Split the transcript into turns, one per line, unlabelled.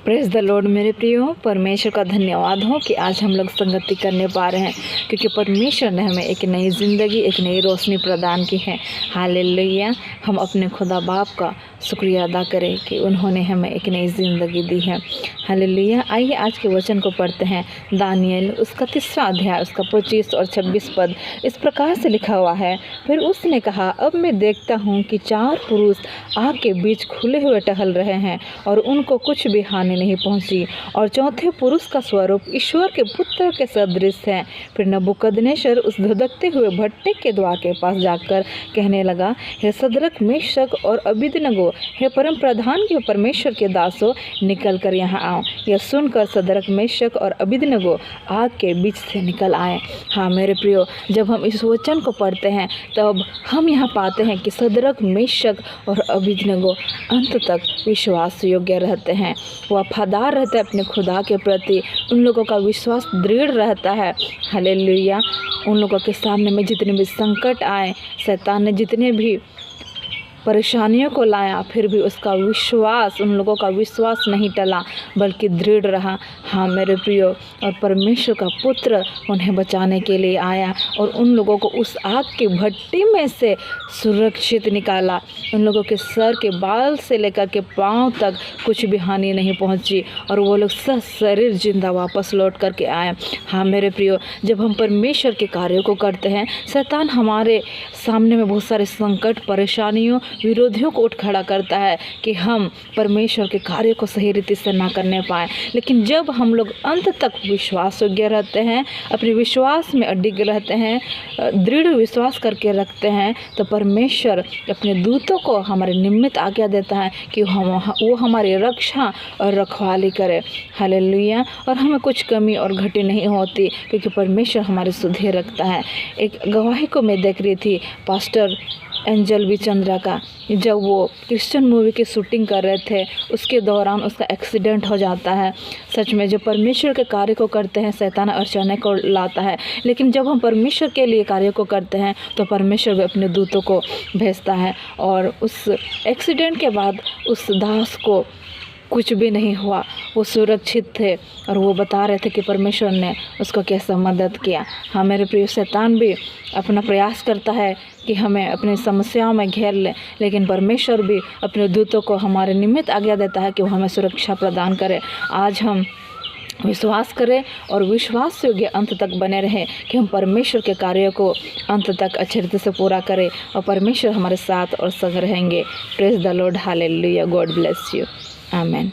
Praise the Lord मेरे प्रियो, परमेश्वर का धन्यवाद हो कि आज हम लोग संगति करने पा रहे हैं, क्योंकि परमेश्वर ने हमें एक नई ज़िंदगी, एक नई रोशनी प्रदान की है। हालेलुया। हम अपने खुदा बाप का शुक्रिया अदा करें कि उन्होंने हमें एक नई ज़िंदगी दी है। हालेलुया। आइए आज के वचन को पढ़ते हैं। दानियल उसका 3रा अध्याय, उसका 25 और 26 पद इस प्रकार से लिखा हुआ है। फिर उसने कहा, अब मैं देखता हूँ कि 4 पुरुष आग के बीच खुले हुए टहल रहे हैं और उनको कुछ भी हानि नहीं पहुंची, और चौथे पुरुष का स्वरूप ईश्वर के पुत्र के सदृश है। फिर नबूकदनेस्सर उस धधकते हुए भट्टे के द्वार के पास जाकर कहने लगा, हे सदरक, मेशक और अबेदनगो, हे परम प्रधान के परमेश्वर के दासों, निकल कर यहाँ आओ। यह सुनकर सदरक, मेशक और अबेदनगो आग के बीच से निकल आए। हाँ मेरे प्रियो, जब हम इस वचन को पढ़ते हैं तब हम यहाँ पाते हैं कि सदरक, मेशक और अबेदनगो अंत तक विश्वास योग्य रहते हैं, वफादार रहते हैं अपने खुदा के प्रति। उन लोगों का विश्वास दृढ़ रहता है। हालेलुया। उन लोगों के सामने में जितने भी संकट आए, शैतान ने जितने भी परेशानियों को लाया, फिर भी उसका विश्वास, उन लोगों का विश्वास नहीं टला बल्कि दृढ़ रहा। हाँ मेरे प्रियो, और परमेश्वर का पुत्र उन्हें बचाने के लिए आया और उन लोगों को उस आग की भट्टी में से सुरक्षित निकाला। उन लोगों के सर के बाल से लेकर के पाँव तक कुछ भी हानि नहीं पहुंची और वो लोग सशरीर जिंदा वापस लौट करके आए। हाँ मेरे प्रियो, जब हम परमेश्वर के कार्यों को करते हैं, शैतान हमारे सामने में बहुत सारे संकट, परेशानियों, विरोधियों को उठ खड़ा करता है कि हम परमेश्वर के कार्य को सही रीति से ना करने पाएँ। लेकिन जब हम लोग अंत तक विश्वास योग्य रहते हैं, अपने विश्वास में अडिग रहते हैं, दृढ़ विश्वास करके रखते हैं, तो परमेश्वर अपने दूतों को हमारे निमित्त आज्ञा देता है कि वो हमारी रक्षा और रखवाली करे। हालेलुया। और हमें कुछ कमी और घटी नहीं होती, क्योंकि परमेश्वर हमारे सुधे रखता है। एक गवाही को मैं देख रही थी, पास्टर एंजल बी चंद्रा का, जब वो क्रिश्चियन मूवी की शूटिंग कर रहे थे, उसके दौरान उसका एक्सीडेंट हो जाता है। सच में जब परमेश्वर के कार्य को करते हैं, शैतान अड़चने को लाता है, लेकिन जब हम परमेश्वर के लिए कार्य को करते हैं तो परमेश्वर भी अपने दूतों को भेजता है। और उस एक्सीडेंट के बाद उस दास को कुछ भी नहीं हुआ, वो सुरक्षित थे और वो बता रहे थे कि परमेश्वर ने उसको कैसा मदद किया। हाँ मेरे प्रिय, शैतान भी अपना प्रयास करता है कि हमें अपनी समस्याओं में घेर ले, लेकिन परमेश्वर भी अपने दूतों को हमारे निमित्त आज्ञा देता है कि वो हमें सुरक्षा प्रदान करे। आज हम विश्वास करें और विश्वास योग्य अंत तक बने रहें कि हम परमेश्वर के कार्यों को अंत तक अच्छे रीति से पूरा करें और परमेश्वर हमारे साथ और संग रहेंगे। Praise the Lord. Hallelujah. God bless you. Amen.